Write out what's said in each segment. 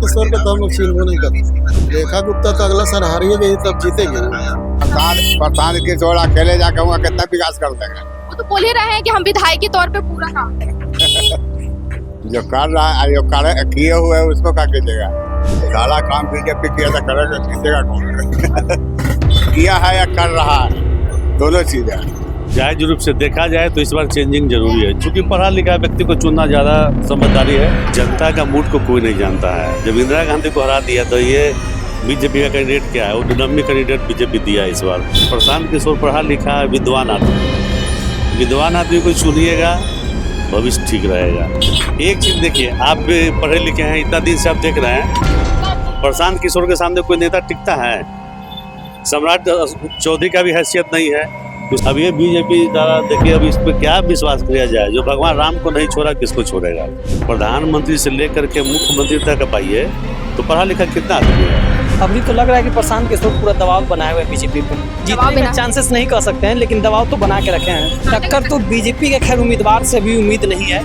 किशोर को तो हम लोग छीनबो नहीं करते। रेखा गुप्ता तो अगला साल हारिए गई तब जीतेगी। प्रशांत किशोर अकेले जाकर वहाँ कितना विकास कर देंगे। वो तो बोल ही रहे हैं कि हम विधायक के तौर पे पूरा काम जो कर रहा है, जो किए हुए है उसको क्या कीजिएगा। सारा काम बीजेपी किया था, करेगा जीतेगा कौन। किया है या कर रहा है, दोनों चीजें। जायज रूप से देखा जाए तो इस बार चेंजिंग जरूरी है, क्योंकि पढ़ा लिखा व्यक्ति को चुनना ज्यादा समझदारी है। जनता का मूड को कोई नहीं जानता है। जब इंदिरा गांधी को हरा दिया तो ये बीजेपी का कैंडिडेट क्या है, वो डमी कैंडिडेट बीजेपी दिया इस बार। प्रशांत किशोर पढ़ा लिखा विद्वान आदमी को चुनिएगा, भविष्य ठीक रहेगा। एक चीज देखिए, आप भी पढ़े लिखे हैं, इतना दिन से आप देख रहे हैं, प्रशांत किशोर के सामने कोई नेता टिकता है? सम्राट चौधरी का भी हैसियत नहीं है। अब ये बीजेपी द्वारा देखिए, अब इस पर क्या विश्वास किया जाए। जो भगवान राम को नहीं छोड़ा किसको छोड़ेगा। प्रधानमंत्री से लेकर के मुख्यमंत्री तक पाइए तो पढ़ा लिखा कितना आदमी है। अभी तो लग रहा है कि प्रशांत किशोर पूरा दबाव बनाए हुए बीजेपी पे। जीतने के चांसेस नहीं कह सकते हैं, लेकिन दबाव तो बना के रखे हैं। टक्कर तो बीजेपी के खैर उम्मीदवार से भी उम्मीद नहीं है,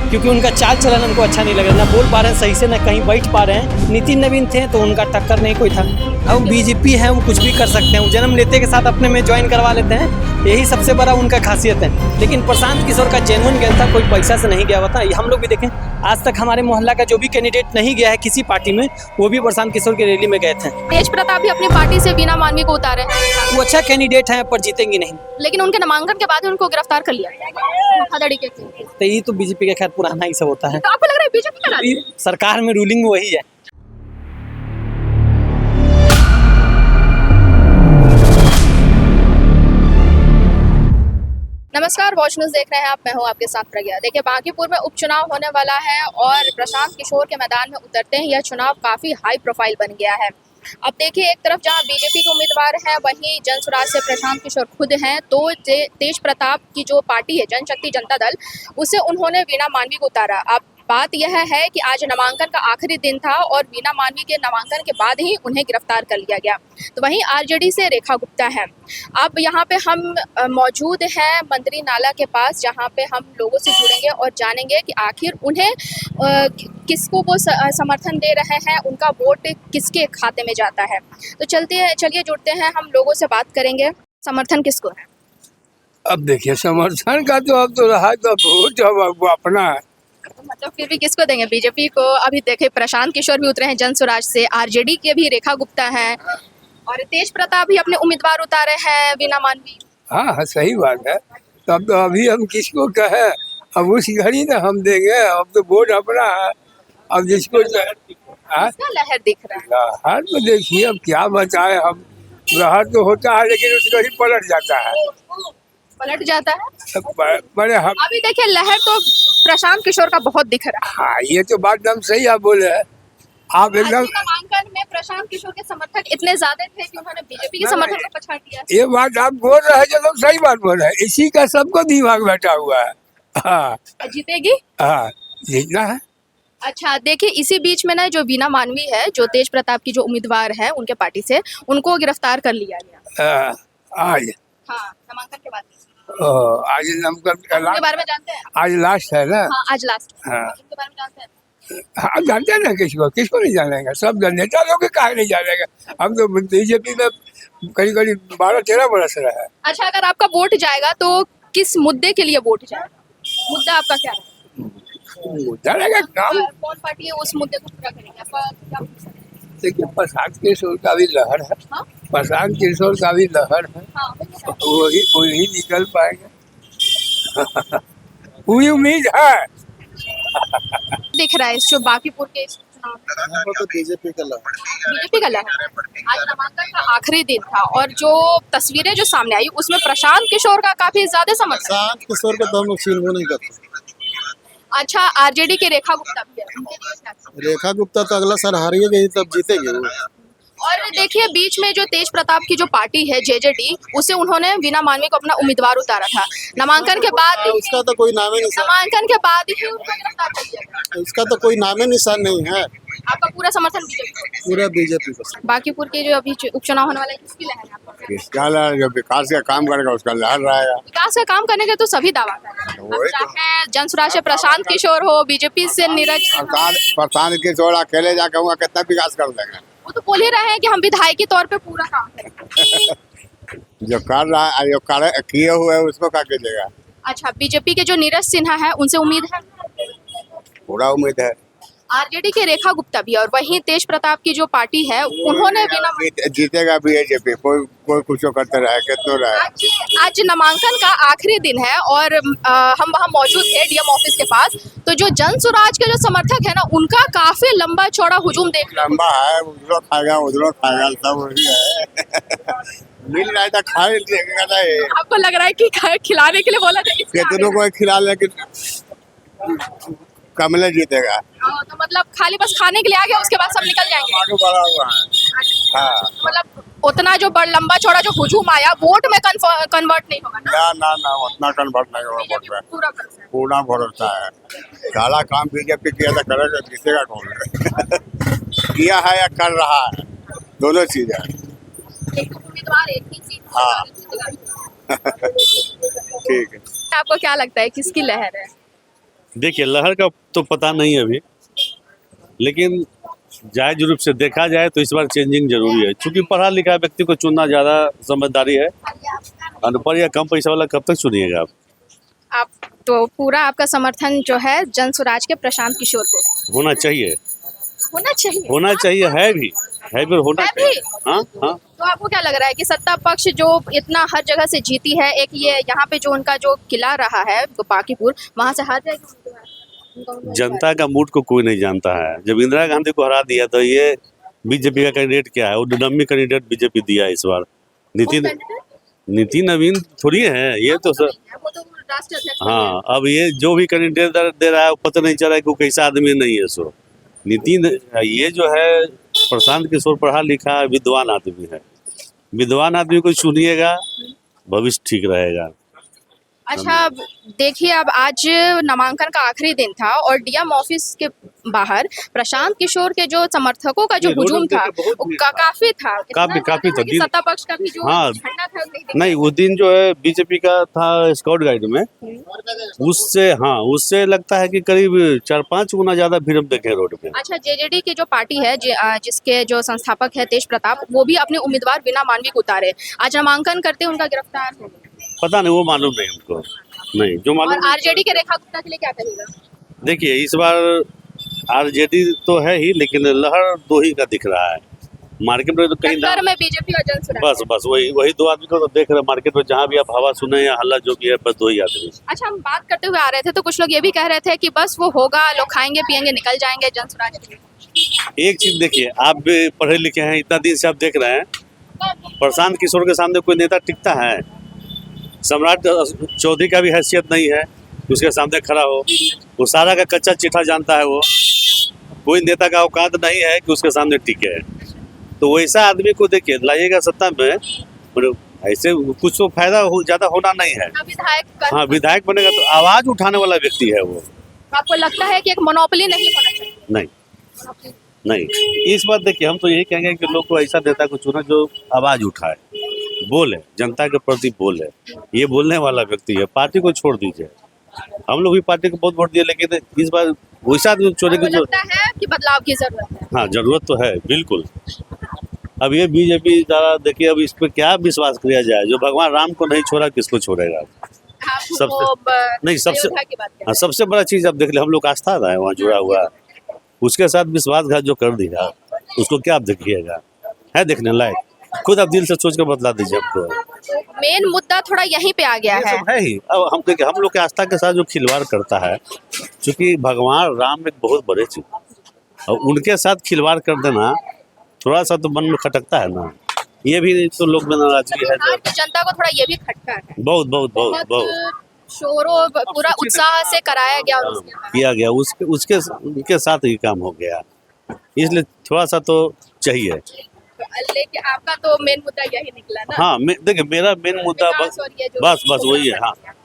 क्योंकि उनका चाल चलन उनको अच्छा नहीं लग रहा, ना बोल पा रहे हैं सही से, ना कहीं बैठ पा रहे हैं। नितिन नवीन थे तो उनका टक्कर नहीं कोई था। अब बीजेपी है, वो कुछ भी कर सकते हैं, वो जन्म लेते के साथ अपने में ज्वाइन करवा लेते हैं, यही सबसे बड़ा उनका खासियत है। लेकिन प्रशांत किशोर का जेन्युइन गया था, कोई पैसा से नहीं गया हुआ था। हम लोग भी देखें, आज तक हमारे मोहल्ला का जो भी कैंडिडेट नहीं गया है किसी पार्टी में, वो भी प्रशांत किशोर की रैली में गए थे। तेज प्रताप भी अपनी पार्टी से वीना मानवी को उतारे हैं। वो अच्छा कैंडिडेट है, पर जीतेंगी नहीं। लेकिन उनके नामांकन के बाद उनको गिरफ्तार कर लिया धड़ाधड़ी के। तो ये तो बीजेपी का खैर पुराना ही सब होता है। तो आपको लग रहा है बीजेपी का राज है? सरकार में रूलिंग वही है। नमस्कार, वॉच न्यूज़ देख रहे हैं आप, मैं हूं आपके साथ प्रज्ञा। देखिए, बांकीपुर में उपचुनाव होने वाला है और प्रशांत किशोर के मैदान में उतरते हैं यह चुनाव काफ़ी हाई प्रोफाइल बन गया है। अब देखिए, एक तरफ जहां बीजेपी के उम्मीदवार हैं, वहीं जनसुराज से प्रशांत किशोर खुद हैं। तो तेज प्रताप की जो पार्टी है जनशक्ति जनता दल, उसे उन्होंने वीना मानवी को उतारा। अब बात यह है कि आज नामांकन का आखिरी दिन था और वीना मानवी के नामांकन के बाद ही उन्हें गिरफ्तार कर लिया गया। तो वहीं आरजेडी से रेखा गुप्ता है। अब यहाँ पे हम मौजूद हैं मंत्री नाला के पास, जहाँ पे हम लोगों से जुड़ेंगे और जानेंगे कि आखिर उन्हें किसको वो समर्थन दे रहे हैं, उनका वोट किसके खाते में जाता है। तो चलिए जुड़ते हैं, हम लोगों से बात करेंगे। समर्थन किसको है? अब देखिए, समर्थन का तो अब तो रहा, तो वोट अब अपना है। मतलब फिर भी किसको देंगे? बीजेपी को। अभी देखे प्रशांत किशोर भी उतरे हैं जनसुराज से, आरजेडी के भी रेखा गुप्ता हैं और तेज प्रताप भी अपने उम्मीदवार उतारे हैं वीना मानवी। हाँ, सही बात है। तब तो अभी हम किसको कहे, अब उस घड़ी ना हम देंगे। अब तो वोट अपना है। अब जिसको लहर दिख रहा है। लहर तो देखिए, अब क्या बताए हम। लहर तो होता है, लेकिन उसको ही पलट जाता है। बड़े हम अभी देखिए, लहर तो प्रशांत किशोर का बहुत दिख रहा है। हाँ, ये तो बात एकदम सही आप बोले हैं। आप एकदम नामांकन में प्रशांत किशोर के समर्थक इतने ज्यादा थे कि उन्होंने बीजेपी के समर्थन को पछाड़ दिया। ये बात आप बोल रहे हैं, जो लोग सही बात बोल रहे हैं। इसी का सबको दिमाग बैठा हुआ है। हाँ, जीतेगी। हाँ, जीतना है। अच्छा, देखिए, इसी बीच में ना जो वीना मानवी है, जो तेज प्रताप की जो उम्मीदवार है उनके पार्टी से, उनको गिरफ्तार कर लिया गया आज। हाँ, नामांकन के बाद। आज नामांकन के बारे में जानते हैं? आज लास्ट है ना? हाँ, आज लास्ट। हाँ, इनके बारे में जानते हैं? हाँ, जानते हैं ना। किसको नहीं जानेगा, सब नेता लोग काहे नहीं जानेगा। हम तो बीजेपी में करीब 12-13 बरस रहा है। अच्छा, अगर आपका वोट जाएगा तो किस मुद्दे के लिए वोट जाएगा? मुद्दा आपका क्या है? मुद्दा रहेगा काम। कौन पार्टी है उस मुद्दे को पूरा करेगी? आपका क्या? देखिए, प्रशांत किशोर का भी लहर है। हाँ? प्रशांत किशोर का भी लहर है। हाँ, वही निकल पाएंगे। पूरी उम्मीद है। दिख रहा है जो बांकीपुर के चुनाव में तो बीजेपी का लहर। बीजेपी का लहर। आज नामांकन का आखिरी दिन था और जो तस्वीरें जो सामने आई उसमें प्रशांत किशोर का काफी ज्यादा समर्थन। प्रशांत किशोर को तो हम लोग छीनबो नहीं करते। अच्छा, आरजेडी के रेखा गुप्ता भी है, उनके लिए क्या? रेखा गुप्ता तो अगला साल हारिए गई तब जीतेगी। और देखिए, बीच में जो तेज प्रताप की जो पार्टी है जेजेडी, उसे उन्होंने वीना मानवी को अपना उम्मीदवार उतारा था। नामांकन के बाद उसका तो कोई नामे निशान, नामांकन के बाद ही उनको गिरफ्तार कर दिया गया। उसका तो कोई नामे निशान नहीं है। आपका पूरा समर्थन बीजेपी को? पूरा बीजेपी को। बांकीपुर के जो अभी उपचुनाव होने वाले हैं, किसकी लहर है आपको? किसका लहर, जो विकास का काम करेगा उसका लहर रहेगा। विकास का काम करने के तो सभी दावा कर रहे हैं। वही तो। अब चाहे जनसुराज से प्रशांत किशोर हो, बीजेपी से नीरज सिन्हा, प्रधान की जोड़ अकेले जाकर हुआ कितना विकास कर देंगे। वो तो बोल ही रहे हैं कि हम विधायकी तौर पे पूरा काम करेंगे। जो कर रहा है, जो किए हुए है उसको क्या कीजिएगा। अच्छा, बीजेपी के जो नीरज सिन्हा है उनसे उम्मीद है? पूरा उम्मीद है। आरजेडी के रेखा गुप्ता भी, और वहीं तेज प्रताप की जो पार्टी है उन्होंने बिना जीतेगा बीजेपी, कोई कुछ करते रहे कितनों रहे। आज नामांकन का आखिरी दिन है और हम वहां मौजूद थे डीएम ऑफिस के पास। तो जो जनसुराज के जो समर्थक है ना, उनका काफी लंबा चौड़ा हुजूम देख लंबा है, उधरों खाएगा सब वही है। मिल रहा है तो खा लेगा नहीं। आपको लग रहा है कि खिलाने के लिए बोला था कितनों को खिला लेकिन कमले जीतेगा। तो मतलब खाली बस खाने के लिए आ गया, उसके बाद सब निकल जाएंगे। आगे बढ़ा हुआ है। हाँ। मतलब उतना जो लंबा चौड़ा जो हुजूम आया वोट में कन्वर्ट नहीं होगा ना? ना उतना कन्वर्ट नहीं होगा वोट में। पूरा भरोसा है। पूरा भरोसा है। सारा काम बीजेपी किया था, करेगा, जीतेगा कौन। किया है या कर रहा है, दोनों चीजें। एक उम्मीदवार एक ही सीट। हाँ। ठीक है। आपको क्या लगता है किसकी लहर है? देखिए, लहर का तो पता नहीं है अभी, लेकिन जायज रूप से देखा जाए तो इस बार चेंजिंग जरूरी है, क्योंकि पढ़ा लिखा व्यक्ति को चुनना ज़्यादा समझदारी है। अनपढ़ या कम पैसा वाला कब तक चुनिएगा आप तो पूरा आपका समर्थन जो है जनसुराज के प्रशांत किशोर को होना चाहिए। होना चाहिए है भी और होना है चाहिए। भी। हाँ। तो आपको क्या लग रहा है कि सत्ता पक्ष जो इतना हर जगह से जीती है, एक ये यहाँ पे जो उनका जो किला रहा है बांकीपुर, वहां से हार जाएगी? जनता का मूड को कोई नहीं जानता है। जब इंदिरा गांधी को हरा दिया तो ये बीजेपी का कैंडिडेट क्या है, वो डमी कैंडिडेट बीजेपी दिया इस बार। नितिन नवीन थोड़ी है ये तो सर। वो तो राष्ट्रीय अध्यक्ष। हाँ, अब ये जो भी कैंडिडेट दे रहा है वो पता नहीं चल रहा है कि वो कैसा आदमी नहीं है। सो नितिन, ये जो है प्रशांत किशोर पढ़ा लिखा विद्वान आदमी है। विद्वान आदमी को चुनिएगा, भविष्य ठीक रहेगा। अच्छा, देखिए अब आज नामांकन का आखिरी दिन था और डीएम ऑफिस के बाहर प्रशांत किशोर के जो समर्थकों का जो हुजूम था वो काफी था। काफी था। सत्ता पक्ष का भी जो हाँ, झंडा था नहीं उस दिन जो है बीजेपी का था स्काउट गाइड में, उससे लगता है कि करीब 4-5 गुना ज्यादा भीड़ हम देखे रोड पे। अच्छा, जेजेडी की जो पार्टी है जिसके जो संस्थापक है तेज प्रताप, वो भी अपने उम्मीदवार बिना मानवी को उतारे। आज नामांकन करते उनका गिरफ्तार हो गया। पता नहीं, वो मालूम नहीं हमको, नहीं जो मालूम। और आरजेडी के रेखा गुप्ता के लिए क्या कहेगा? देखिए, इस बार आरजेडी तो है ही, लेकिन लहर दो ही का दिख रहा है मार्केट में। तो कहीं टक्कर में बीजेपी और जनसुराज। बस वही दो आदमी को तो देख रहे मार्केट में। जहाँ भी आप हवा सुने या हल्ला जो भी है, बस दो ही आदमी। अच्छा, हम बात करते हुए आ रहे थे तो कुछ लोग ये भी कह रहे थे कि बस वो होगा, लोग खाएंगे पिएंगे निकल जाएंगे जनसुराज के लिए। एक चीज देखिए, आप भी पढ़े लिखे हैं, इतना दिन से आप देख रहे हैं, प्रशांत किशोर के सामने कोई नेता टिकता है? सम्राट चौधरी का भी हैसियत नहीं है उसके सामने खड़ा हो। वो सारा का कच्चा चिट्ठा जानता है। वो कोई नेता का औकात नहीं है कि उसके सामने टिके। तो वैसा आदमी को देखिए लाइएगा सत्ता में, ऐसे कुछ तो फायदा ज्यादा होना नहीं है। हाँ, विधायक बनेगा तो आवाज उठाने वाला व्यक्ति है वो। आपको लगता है कि एक मोनोपोली नहीं होना चाहिए? नहीं, इस बार देखिए, हम तो यही कहेंगे कि लोग को ऐसा नेता को चुना जो आवाज उठाए, बोले, जनता के प्रति बोले। ये बोलने वाला व्यक्ति है। पार्टी को छोड़ दीजिए, हम लोग भी पार्टी को बहुत वोट दिए, लेकिन इस बार वैसा आदमी चुने की लगता है कि बदलाव की जरूरत है। हाँ, जरूरत तो है बिल्कुल। अब ये बीजेपी द्वारा देखिए, अब इस पर क्या विश्वास किया जाए? जो भगवान राम को नहीं छोड़ा किसको छोड़ेगा? सबसे बड़ा चीज अब देख ले, हम लोग आस्था रहा है वहाँ जुड़ा हुआ, उसके साथ विश्वासघात जो कर दिया, उसको क्या आप देखिएगा? है देखने लायक? खुद आप दिल से सोच कर बतला दीजिए आपको। मेन मुद्दा थोड़ा यहीं पे आ गया है ही। अब हम देखिए, हम लोग के आस्था के साथ जो खिलवाड़ करता है, क्योंकि भगवान राम एक बहुत बड़े चीज, और उनके साथ खिलवाड़ कर देना थोड़ा सा तो मन में खटकता है ना। ये भी तो लोग में नाराजगी है। जनता को थोड़ा ये भी खटका है। बहुत शोरों पूरा उत्साह से कराया गया और किया गया, उसके साथ ही काम हो गया, इसलिए थोड़ा सा तो चाहिए। लेकिन आपका तो मेन मुद्दा यही निकला ना? हाँ, देखिए मेरा मेन मुद्दा बस वही है।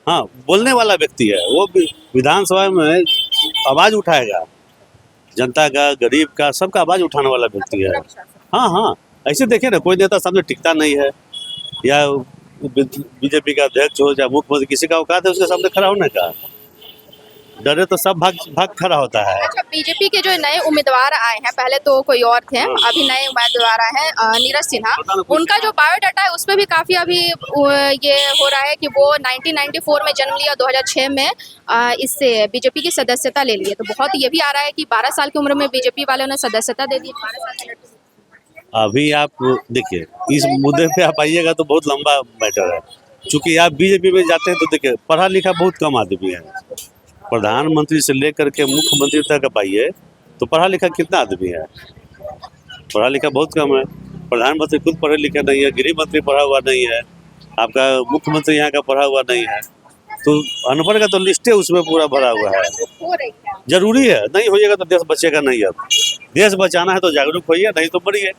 हाँ, बोलने वाला व्यक्ति है वो। विधानसभा में आवाज उठाएगा, जनता का, गरीब का, सबका आवाज उठाने वाला व्यक्ति है। हाँ, ऐसे देखिए ना, कोई नेता सामने टिकता नहीं है। या बीजेपी का अध्यक्ष हो या मुख्यमंत्री, किसी का औकात है उसके सामने खड़ा होने का? डरे तो सब भाग खड़ा होता है। अच्छा, बीजेपी के जो नए उम्मीदवार आए हैं, पहले तो कोई और थे, अभी नए उम्मीदवार आए हैं नीरज सिन्हा, उनका जो बायोडाटा है उसमें भी काफी अभी ये हो रहा है कि वो 1994 में जन्म लिया, 2006 में इससे बीजेपी की सदस्यता ले ली है। तो बहुत ये भी आ रहा है कि 12 साल की उम्र में बीजेपी वालों ने सदस्यता दे दी। 12 साल अभी आप देखिए, इस मुद्दे पे आप आइएगा तो बहुत लंबा मैटर है। चूंकि आप बीजेपी में जाते हैं तो देखिए, पढ़ा लिखा बहुत कम आदमी है। प्रधानमंत्री से लेकर के मुख्यमंत्री तक आप आइए तो पढ़ा लिखा कितना आदमी है? पढ़ा लिखा बहुत कम है। प्रधानमंत्री खुद पढ़े लिखे नहीं है, गृह मंत्री पढ़ा हुआ नहीं है, आपका मुख्यमंत्री यहाँ का पढ़ा हुआ नहीं है, तो अनपढ़ का तो लिस्ट उसमें पूरा भरा हुआ है। हो रही है। जरूरी है, नहीं होइएगा तो देश बचेगा नहीं। अब देश बचाना है तो जागरूक होइए, नहीं तो मरिए,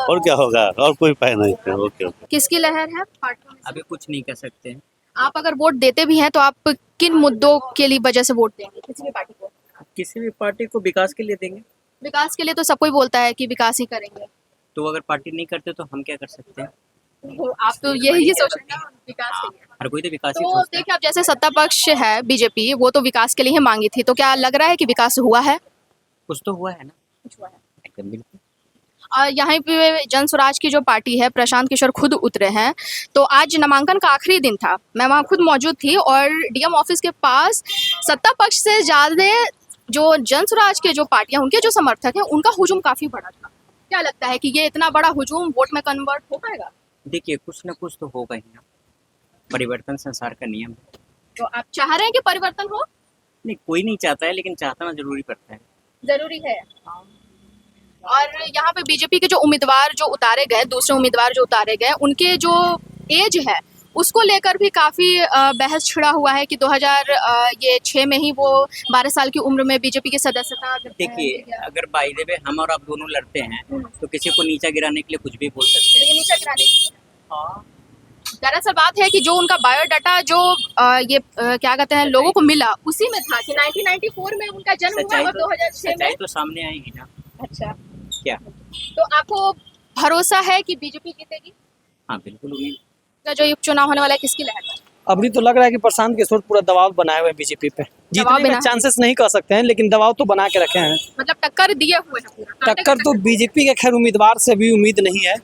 और क्या होगा, और कोई उपाय नहीं है। ओके। किसकी लहर है पार्टी में? अभी कुछ नहीं कह सकते हैं। आप अगर वोट देते भी हैं तो आप किन मुद्दों के लिए वजह से वोट देंगे किसी भी पार्टी को? किसी भी पार्टी को विकास के लिए देंगे। विकास के लिए तो सब कोई बोलता है कि विकास ही करेंगे, तो अगर पार्टी नहीं करते तो हम क्या कर सकते हैं? आप तो यही सोच रहे हैं विकास के लिए। हर कोई तो विकास ही तो सोचता है। देखिए, अब जैसे सत्ता पक्ष है बीजेपी, वो तो विकास के लिए ही मांगी थी, तो क्या लग रहा है कि विकास हुआ है? कुछ तो हुआ है ना। कुछ हुआ है। एकदम बिल्कुल। यहाँ पे जन स्वराज की जो पार्टी है, प्रशांत किशोर खुद उतरे हैं। तो आज नामांकन का आखिरी दिन था, मैं वहाँ खुद मौजूद थी और डीएम ऑफिस के पास सत्ता पक्ष से ज्यादा जो जन स्वराज के जो पार्टियां, उनके जो समर्थक हैं, उनका हुजूम काफी बड़ा था। क्या लगता है कि ये इतना बड़ा हुजूम वोट में कन्वर्ट हो पाएगा? देखिए, कुछ ना कुछ तो होगा ही ना। परिवर्तन संसार का नियम है। तो आप चाह रहे हैं कि परिवर्तन हो? नहीं, कोई नहीं चाहता है, लेकिन चाहना जरूरी पड़ता है। जरूरी है। और यहाँ पे बीजेपी के जो उम्मीदवार जो उतारे गए, दूसरे उम्मीदवार जो उतारे गए, उनके जो एज है उसको लेकर भी काफी बहस छिड़ा हुआ है कि 2006 में ही वो 12 साल की उम्र में बीजेपी की सदस्यता। देखिए, अगर बाय द वे हम और आप दोनों लड़ते हैं तो किसी को नीचा गिराने के लिए कुछ भी बोल सकते हैं। नीचा गिराने की दरअसल बात है कि जो उनका बायोडाटा जो क्या कहते हैं लोगों को मिला, उसी में था कि 1994 में उनका जन्म हुआ और 2006 में। तो सामने आएगी ना। अच्छा, क्या? तो आपको भरोसा है कि बीजेपी जीतेगी? हाँ, बिल्कुल उम्मीद। जो उपचुनाव होने वाला है, किसकी लहर है? अभी तो लग रहा है कि प्रशांत किशोर पूरा दबाव बनाए हुए हैं बीजेपी पे। जीतने का चांसेस नहीं कह सकते हैं, लेकिन दबाव तो बना के रखे हैं। मतलब टक्कर दिए हुए हैं पूरा। टक्कर तो बीजेपी के खैर उम्मीदवार से भी उम्मीद नहीं है,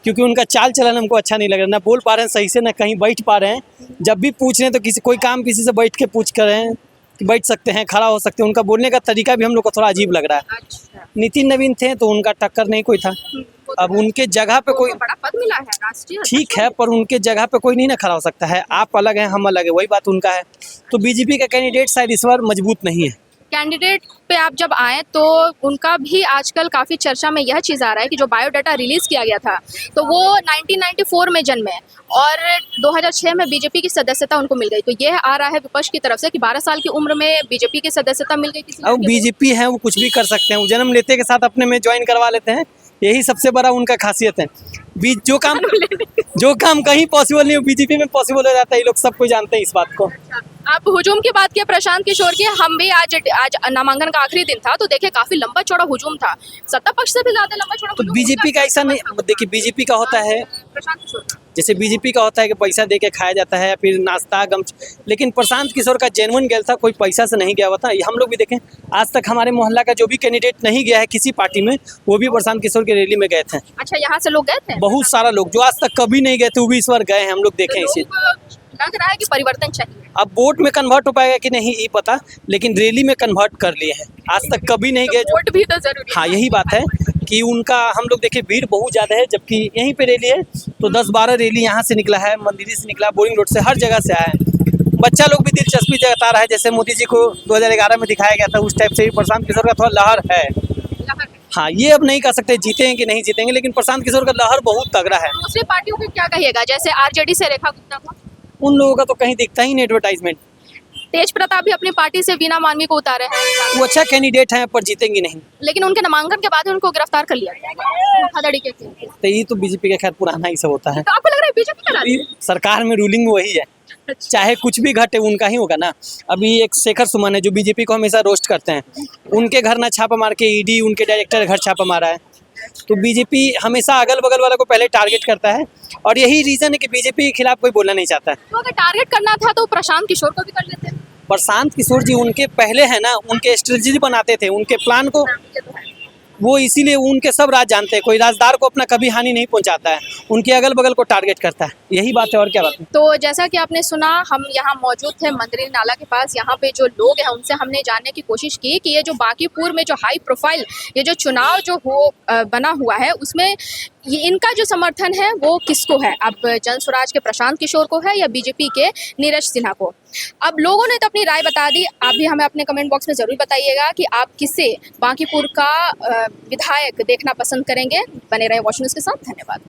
क्योंकि उनका चाल चलन हमको अच्छा नहीं लग रहा। ना बोल पा रहे हैं सही से, ना कहीं बैठ पा रहे हैं। जब भी पूछ रहे हैं तो किसी कोई काम किसी से बैठ के पूछ कर रहे हैं कि बैठ सकते हैं, खड़ा हो सकते हैं। उनका बोलने का तरीका भी हम लोग को थोड़ा अजीब लग रहा है। अच्छा। नितिन नवीन थे तो उनका टक्कर नहीं कोई था। अब उनके जगह पे कोई बड़ा पद मिला है राष्ट्रीय, ठीक है, पर उनके जगह पे कोई नहीं ना खड़ा हो सकता है। आप अलग हैं, हम अलग है, वही बात उनका है। तो बीजेपी का कैंडिडेट शायद इस बार मजबूत नहीं है। कैंडिडेट पे आप जब आए तो उनका भी आजकल काफ़ी चर्चा में यह चीज़ आ रहा है कि जो बायोडाटा रिलीज़ किया गया था तो वो 1994 में जन्मे और 2006 में बीजेपी की सदस्यता उनको मिल गई। तो यह आ रहा है विपक्ष की तरफ से कि 12 साल की उम्र में बीजेपी की सदस्यता मिल गई किसी अब बीजेपी है, वो कुछ भी कर सकते हैं। वो जन्म लेते के साथ अपने में ज्वाइन करवा लेते हैं, यही सबसे बड़ा उनका खासियत है। जो काम कहीं पॉसिबल नहीं हो, बीजेपी में पॉसिबल हो जाता है। ये लोग सब कोई जानते हैं इस बात को। आप हुजूम की बात किया प्रशांत किशोर की, हम भी आज नामांकन का आखिरी दिन था तो देखिए काफी लंबा चौड़ा हुजूम था, सत्ता पक्ष से भी ज्यादा लंबा चौड़ा। तो बीजेपी का ऐसा नहीं, देखिए बीजेपी का होता है, प्रशांत किशोर जैसे बीजेपी का होता है कि पैसा दे के खाया जाता है या फिर नाश्ता गम, लेकिन प्रशांत किशोर का जेन्युइन गया था, कोई पैसा से नहीं गया हुआ था। हम लोग भी देखें, आज तक हमारे मोहल्ला का जो भी कैंडिडेट नहीं गया है किसी पार्टी में, वो भी प्रशांत किशोर की रैली में गए थे। अच्छा, यहाँ से लोग गए थे? बहुत सारा लोग जो आज तक कभी नहीं गए थे वो भी इस बार गए हैं, हम लोग देखे इसे। लग रहा है कि परिवर्तन चाहिए। अब वोट में कन्वर्ट हो पाएगा कि नहीं ये पता, लेकिन रैली में कन्वर्ट कर लिए हैं। आज तक कभी नहीं गए। वोट भी तो जरूरी है। हाँ, यही बात है कि उनका हम लोग देखे भीड़ बहुत ज़्यादा है, जबकि यहीं पे रैली है तो 10-12 रैली यहाँ से निकला है, मंदिरी से निकला, बोरिंग रोड से, हर जगह से आया है। बच्चा लोग भी दिलचस्पी जता रहा है, जैसे मोदी जी को 2011 में दिखाया गया था, उस टाइप से भी प्रशांत किशोर का थोड़ा लहर है। हाँ, ये अब नहीं कह सकते जीते हैं कि नहीं जीतेंगे, लेकिन प्रशांत किशोर का लहर बहुत तगड़ा है। दूसरी पार्टियों को क्या कहिएगा, जैसे आरजेडी से रेखा गुप्ता को? उन लोगों का तो कहीं दिखता ही नहीं एडवर्टाइजमेंट। तेज प्रताप भी अपनी पार्टी से वीना मानवी को उतारे हैं। वो अच्छा कैंडिडेट हैं पर जीतेंगे नहीं। लेकिन उनके नामांकन के बाद उनको गिरफ्तार कर लिया धोखाधड़ी के केस। तो ये तो बीजेपी का खैर पुराना ही सब होता है। तो आपको लग रहा है बीजेपी का राज? सरकार में रूलिंग वही है, चाहे कुछ भी घटे उनका ही होगा ना। अभी एक शेखर सुमन है जो बीजेपी को हमेशा रोस्ट करते हैं, उनके घर ना छापा मार के ईडी उनके डायरेक्टर घर छापा मारा है। तो बीजेपी हमेशा अगल बगल वाला को पहले टारगेट करता है, और यही रीज़न है कि बीजेपी के खिलाफ कोई बोलना नहीं चाहता है। तो अगर टारगेट करना था तो प्रशांत किशोर को भी कर लेते। प्रशांत किशोर जी उनके पहले है ना, उनके स्ट्रेटजी बनाते थे, उनके प्लान को, वो इसीलिए उनके सब राज जानते हैं। कोई राजदार को अपना कभी हानि नहीं पहुंचाता है, उनके अगल बगल को टारगेट करता है, यही बात है और क्या बात है। तो जैसा कि आपने सुना, हम यहाँ मौजूद थे मंदिर नाला के पास। यहाँ पे जो लोग हैं उनसे हमने जानने की कोशिश की कि ये जो बांकीपुर में जो हाई प्रोफाइल ये जो चुनाव जो बना हुआ है उसमें ये इनका जो समर्थन है वो किसको है। अब जनस्वराज के प्रशांत किशोर को है या बीजेपी के नीरज सिन्हा को। अब लोगों ने तो अपनी राय बता दी, आप भी हमें अपने कमेंट बॉक्स में ज़रूर बताइएगा कि आप किसे बांकीपुर का विधायक देखना पसंद करेंगे। बने रहे वॉच न्यूज़ के साथ, धन्यवाद।